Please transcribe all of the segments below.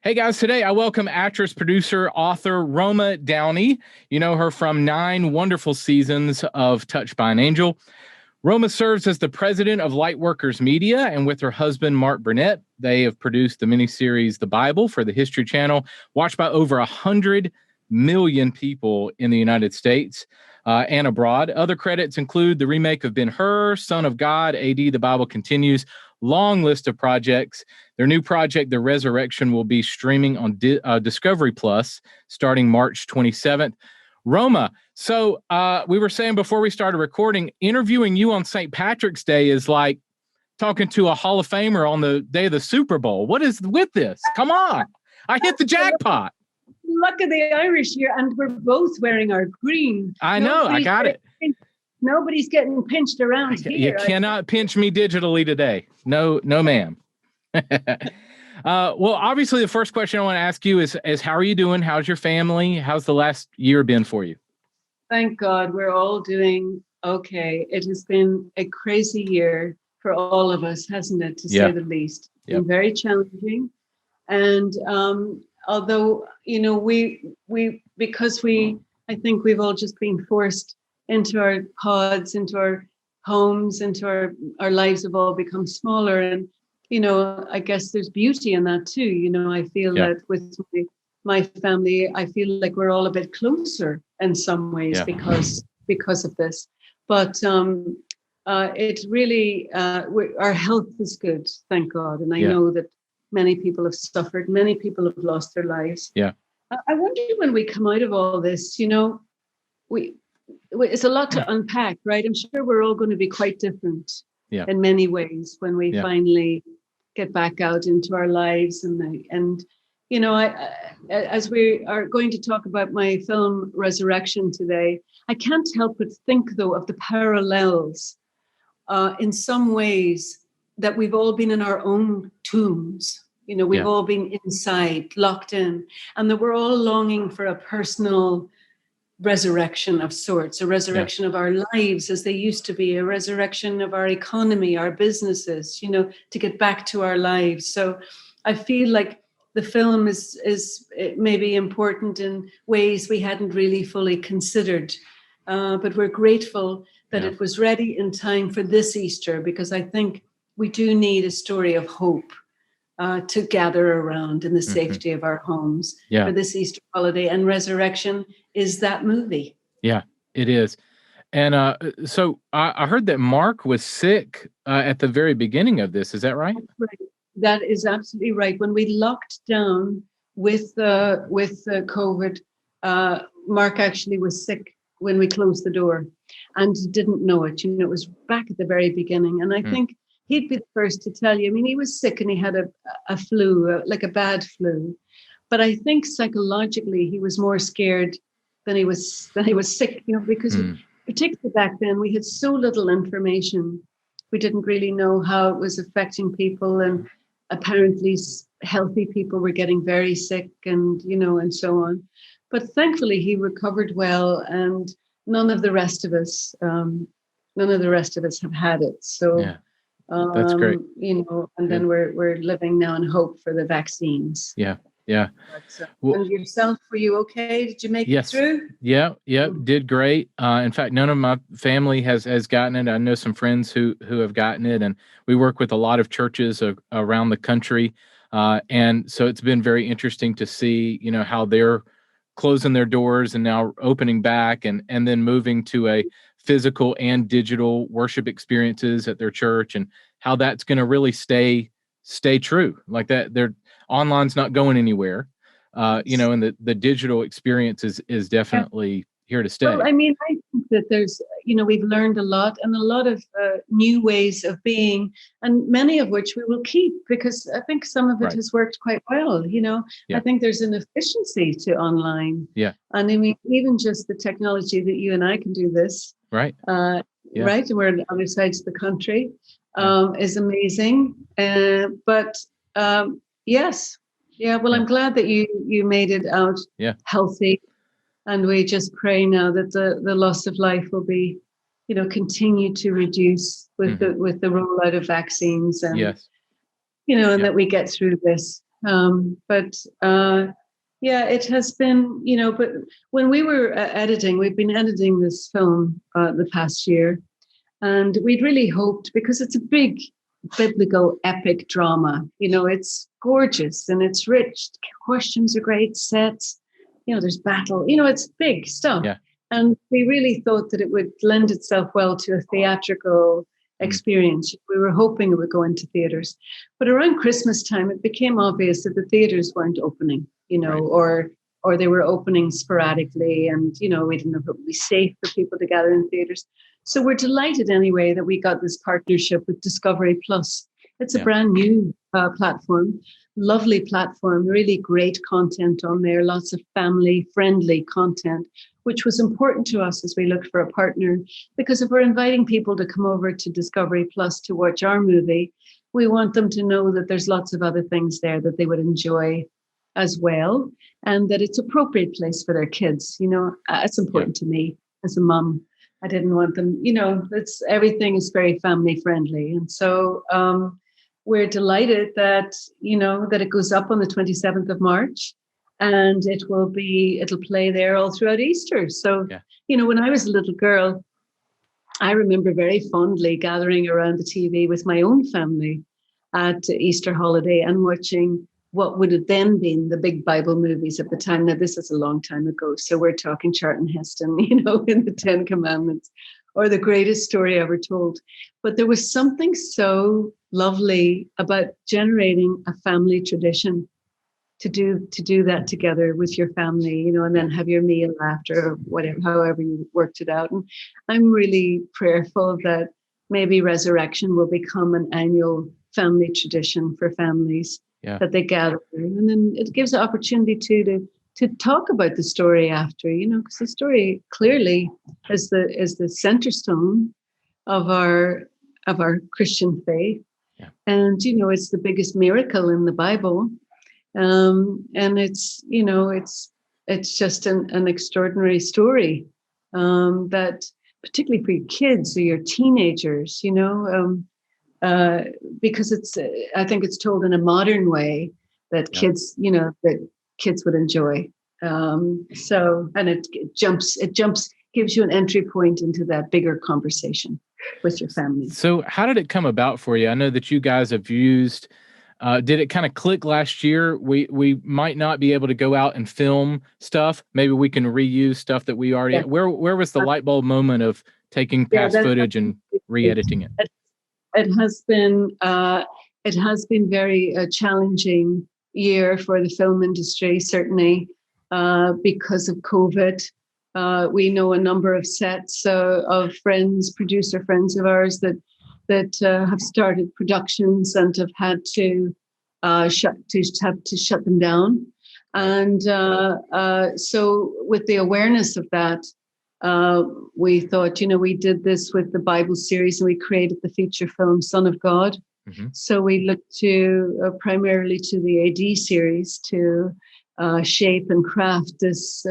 Hey guys, today I welcome actress, producer, author Roma Downey. You know her from 9 wonderful seasons of Touched by an Angel. Roma serves as the president of Lightworkers Media, and with her husband, Mark Burnett, they have produced the miniseries The Bible for the History Channel, watched by over 100 million people in the United States and abroad. Other credits include the remake of Ben-Hur, Son of God, AD, The Bible Continues, long list of projects. Their new project, The Resurrection, will be streaming on Discovery Plus starting March 27th. Roma, so we were saying before we started recording, interviewing you on St. Patrick's Day is like talking to a Hall of Famer on the day of the Super Bowl. What is with this? Come on. I hit the jackpot. Luck of the Irish here, and we're both wearing our green. I know, I got it. Nobody's getting pinched around here. You cannot pinch me digitally today. No, ma'am. Well, obviously, the first question I want to ask you is how are you doing? How's your family? How's the last year been for you? Thank God we're all doing okay. It has been a crazy year for all of us, hasn't it, to say the least? It's been very challenging. And although, you know, I think we've all just been forced into our pods, into our homes, into our lives have all become smaller. And, you know, I guess there's beauty in that too. You know, I feel that with my family, I feel like we're all a bit closer in some ways because of this. But it really, our health is good, thank God. And I know that many people have suffered, many people have lost their lives. Yeah. I wonder when we come out of all this, you know, it's a lot to unpack, right? I'm sure we're all going to be quite different in many ways when we finally get back out into our lives. And you know, as we are going to talk about my film Resurrection today, I can't help but think, though, of the parallels in some ways that we've all been in our own tombs. You know, we've all been inside, locked in, and that we're all longing for a personal resurrection of sorts, a resurrection of our lives as they used to be, a resurrection of our economy, our businesses, you know, to get back to our lives. So I feel like the film is maybe important in ways we hadn't really fully considered, but we're grateful that it was ready in time for this Easter, because I think we do need a story of hope to gather around in the safety of our homes for this Easter holiday. And Resurrection is that movie. Yeah, it is. And so I heard that Mark was sick at the very beginning of this. Is that right? That's right. That is absolutely right. When we locked down with COVID, Mark actually was sick when we closed the door and didn't know it. You know, it was back at the very beginning. And I think he'd be the first to tell you. I mean, he was sick and he had a flu, like a bad flu. But I think psychologically he was more scared than he was sick, you know, because particularly back then we had so little information. We didn't really know how it was affecting people, and apparently healthy people were getting very sick, and, you know, and so on. But thankfully he recovered well, and none of the rest of us have had it. So that's great. You know, and then we're living now in hope for the vaccines. Yeah. But, and yourself, were you okay? Did you make it through? Yeah, did great. In fact, none of my family has gotten it. I know some friends who have gotten it, and we work with a lot of churches around the country. And so it's been very interesting to see, you know, how they're closing their doors and now opening back, and then moving to a physical and digital worship experiences at their church, and how that's going to really stay true. Like that, their online's not going anywhere, you know, and the digital experience is definitely here to stay. Well, I mean, I think that there's, you know, we've learned a lot, and a lot of new ways of being, and many of which we will keep, because I think some of it has worked quite well. You know, I think there's an efficiency to online. Yeah. And I mean, even just the technology that you and I can do this. Right. Right. And we're on other sides of the country is amazing. But yes. Yeah. Well, I'm glad that you made it out healthy. And we just pray now that the loss of life will be, you know, continue to reduce with the rollout of vaccines, and you know, and that we get through this. But yeah, it has been, but when we were editing, we've been editing this film the past year, and we'd really hoped, because it's a big biblical epic drama, it's gorgeous and it's rich. Questions are great, sets, there's battle, it's big stuff. Yeah. And we really thought that it would lend itself well to a theatrical experience. We were hoping it would go into theaters. But around Christmas time, it became obvious that the theaters weren't opening, right. or they were opening sporadically. And, we didn't know if it would be safe for people to gather in theaters. So we're delighted anyway that we got this partnership with Discovery Plus. It's a brand new platform, lovely platform, really great content on there, lots of family-friendly content, which was important to us as we looked for a partner. Because if we're inviting people to come over to Discovery Plus to watch our movie, we want them to know that there's lots of other things there that they would enjoy as well, and that it's an appropriate place for their kids. It's important to me as a mum. I didn't want them, everything is very family friendly. And so we're delighted that, that it goes up on the 27th of March, and it'll play there all throughout Easter. So, when I was a little girl, I remember very fondly gathering around the TV with my own family at Easter holiday and watching what would have then been the big Bible movies at the time. Now, this is a long time ago. So we're talking Charlton Heston, in the 10 Commandments, or the greatest story ever told. But there was something so lovely about generating a family tradition to do that together with your family, and then have your meal after, or whatever, however you worked it out. And I'm really prayerful that maybe Resurrection will become an annual family tradition for families. That they gather, and then it gives the opportunity to talk about the story after, because the story clearly is the center stone of our Christian faith, and it's the biggest miracle in the Bible, and it's just an extraordinary story that particularly for your kids or your teenagers, because I think it's told in a modern way that kids would enjoy. So, and it jumps, gives you an entry point into that bigger conversation with your family. So how did it come about for you? I know that you guys have used, did it kind of click last year? We might not be able to go out and film stuff. Maybe we can reuse stuff that we already, where was the light bulb moment of taking past footage and re-editing it? It has been very challenging year for the film industry, certainly because of COVID. We know a number of sets of producer friends of ours that have started productions and have had to shut them down. And so with the awareness of that, we thought, we did this with the Bible series, and we created the feature film Son of God. Mm-hmm. So we looked to primarily to the AD series to shape and craft this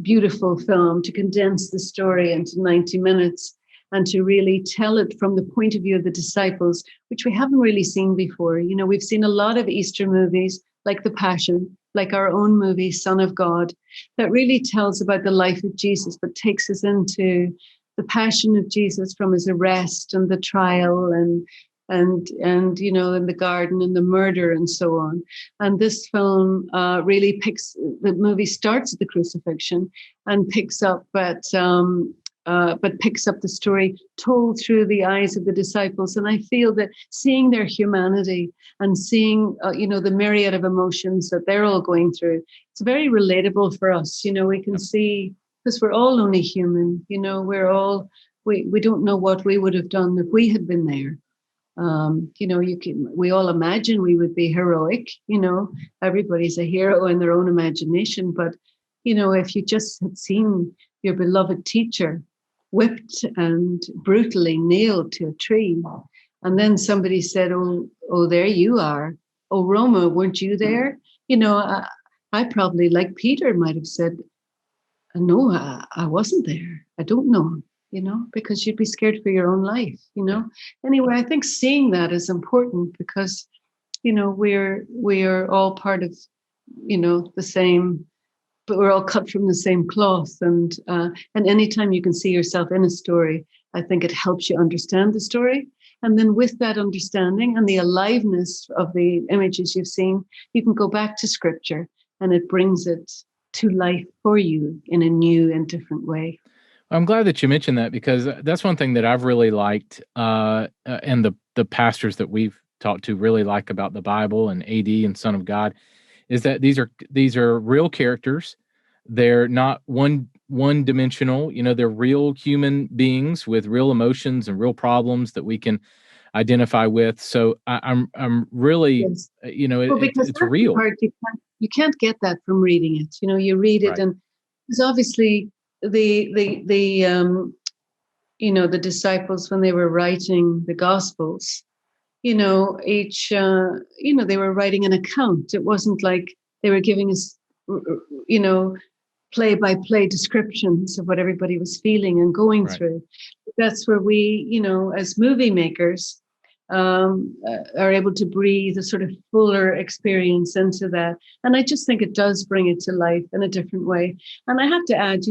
beautiful film, to condense the story into 90 minutes and to really tell it from the point of view of the disciples, which we haven't really seen before. We've seen a lot of Easter movies like The Passion, like our own movie, Son of God, that really tells about the life of Jesus, but takes us into the passion of Jesus from his arrest and the trial and in the garden and the murder and so on. And this film really the movie starts at the crucifixion and picks up picks up the story told through the eyes of the disciples. And I feel that seeing their humanity and seeing, the myriad of emotions that they're all going through, it's very relatable for us. We can see, because we're all only human, we don't know what we would have done if we had been there. We all imagine we would be heroic, everybody's a hero in their own imagination. But, if you just had seen your beloved teacher whipped and brutally nailed to a tree, and then somebody said, oh, there you are. Oh, Roma, weren't you there? I probably, like Peter, might have said, no, I wasn't there. I don't know. Because you'd be scared for your own life, Anyway, I think seeing that is important because, we are all part of, the same, but we're all cut from the same cloth. And anytime you can see yourself in a story, I think it helps you understand the story. And then with that understanding and the aliveness of the images you've seen, you can go back to scripture and it brings it to life for you in a new and different way. I'm glad that you mentioned that, because that's one thing that I've really liked, and the pastors that we've talked to really like about the Bible and AD and Son of God, is that these are real characters. They're not one dimensional. They're real human beings with real emotions and real problems that we can identify with. So I'm really, Yes. Well, because it's that's real. the part you can't get that from reading it. You read it, Right. and because obviously the disciples, when they were writing the Gospels, each they were writing an account. It wasn't like they were giving us play by play descriptions of what everybody was feeling and going Right. through. That's where we, as movie makers, are able to breathe a sort of fuller experience into that. And I just think it does bring it to life in a different way. And I have to add,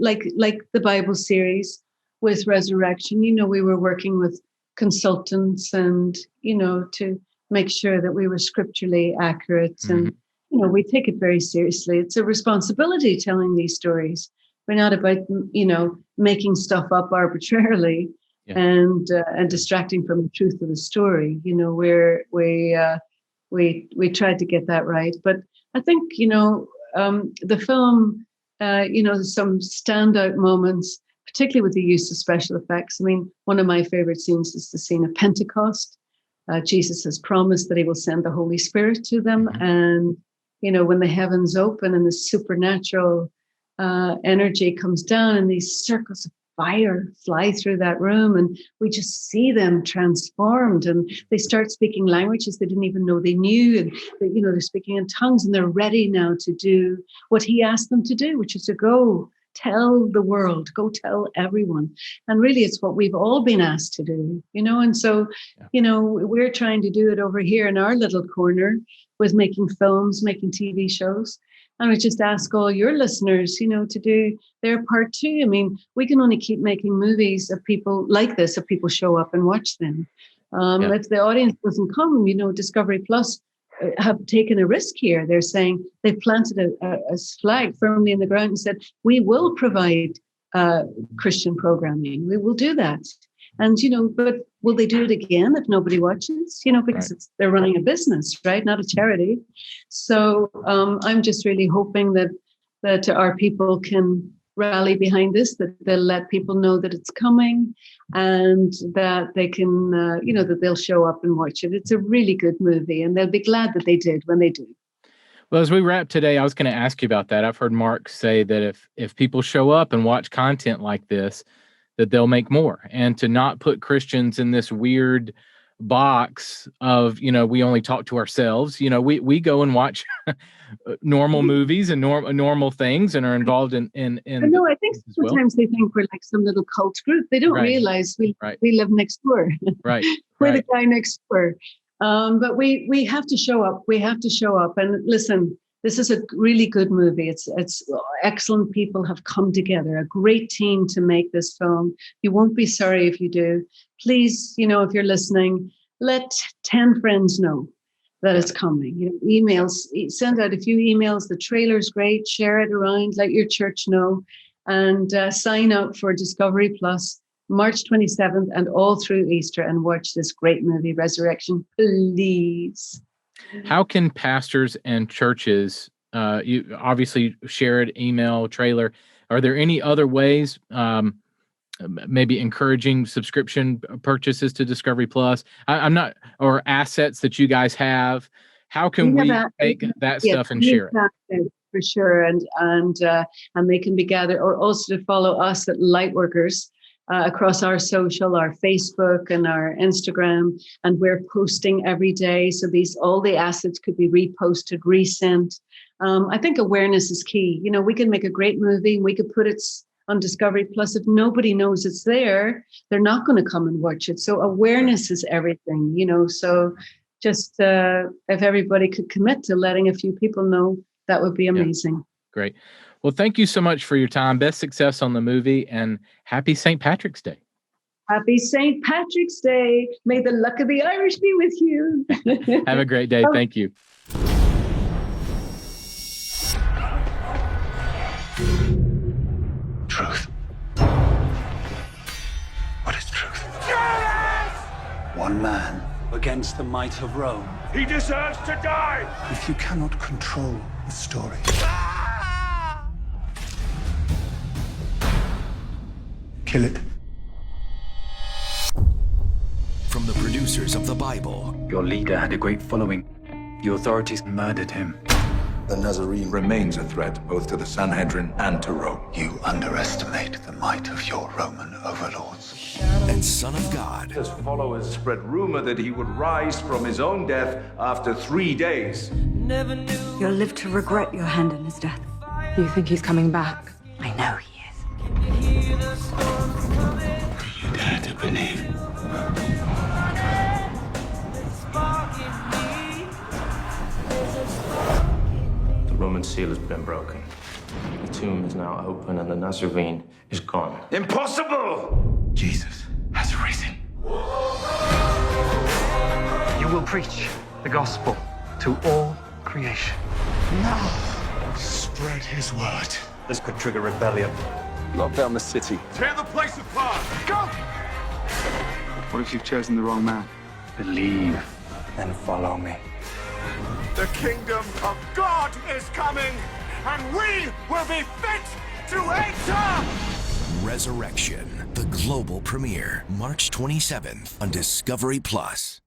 like the Bible series with Resurrection, we were working with consultants and, to make sure that we were scripturally accurate. Mm-hmm. And, we take it very seriously. It's a responsibility telling these stories. We're not about, making stuff up arbitrarily. Yeah. And distracting from the truth of the story. We tried to get that right. But I think, the film, some standout moments, particularly with the use of special effects. I mean, one of my favorite scenes is the scene of Pentecost. Jesus has promised that he will send the Holy Spirit to them. Mm-hmm. And, when the heavens open and the supernatural energy comes down and these circles of fire fly through that room, and we just see them transformed, and they start speaking languages they didn't even know they knew, and they're speaking in tongues, and they're ready now to do what he asked them to do, which is to go tell the world, go tell everyone. And really it's what we've all been asked to do, and so we're trying to do it over here in our little corner with making films, making TV shows. And I just ask all your listeners, to do their part too. I mean, we can only keep making movies of people like this, if people show up and watch them. If the audience doesn't come, Discovery Plus have taken a risk here. They're saying they've planted a flag firmly in the ground and said, we will provide Christian programming. We will do that. And, but will they do it again if nobody watches? Because right. They're running a business, right? Not a charity. So I'm just really hoping that our people can rally behind this, that they'll let people know that it's coming, and that they can, that they'll show up and watch it. It's a really good movie, and they'll be glad that they did when they do. Well, as we wrap today, I was going to ask you about that. I've heard Mark say that if people show up and watch content like this, that they'll make more, and to not put Christians in this weird box of, we only talk to ourselves. We go and watch normal movies and normal things and are involved in no, I think sometimes they think we're like some little cult group. They don't realize we live next door. Right. We're the guy next door. But we have to show up. We have to show up. And listen, this is a really good movie. It's excellent people have come together, a great team to make this film. You won't be sorry if you do. Please, if you're listening, let 10 friends know that it's coming. Emails, send out a few emails. The trailer's great. Share it around. Let your church know, and sign up for Discovery Plus March 27th and all through Easter, and watch this great movie, Resurrection, please. How can pastors and churches, you obviously share it, email, trailer, are there any other ways, maybe encouraging subscription purchases to Discovery Plus? I'm not, or assets that you guys have. How can we take that stuff and share it? For sure, and they can be gathered, or also to follow us at Lightworkers across our social, our Facebook and our Instagram, and we're posting every day. So all the assets could be reposted, resent. I think awareness is key. We can make a great movie and we could put it on Discovery Plus. If nobody knows it's there, they're not going to come and watch it. So awareness is everything, so just if everybody could commit to letting a few people know, that would be amazing. Yeah. Great. Well, thank you so much for your time. Best success on the movie, and happy St. Patrick's Day. Happy St. Patrick's Day. May the luck of the Irish be with you. Have a great day. Thank you. Truth. What is truth? One man against the might of Rome. He deserves to die! If you cannot control the story, kill it. From the producers of the Bible. Your leader had a great following. The authorities murdered him. The Nazarene remains a threat both to the Sanhedrin and to Rome. You underestimate the might of your Roman overlords. And Son of God. His followers spread rumor that he would rise from his own death after 3 days. You'll live to regret your hand in his death. You think he's coming back? I know he is. Do you dare to believe? The Roman seal has been broken. The tomb is now open and the Nazarene is gone. Impossible! Jesus has risen. You will preach the gospel to all creation. Now, spread his word. This could trigger rebellion. Lock down the city. Tear the place apart! Go! What if you've chosen the wrong man? Believe and follow me. The kingdom of God is coming, and we will be fit to enter! Resurrection, the global premiere, March 27th on Discovery Plus.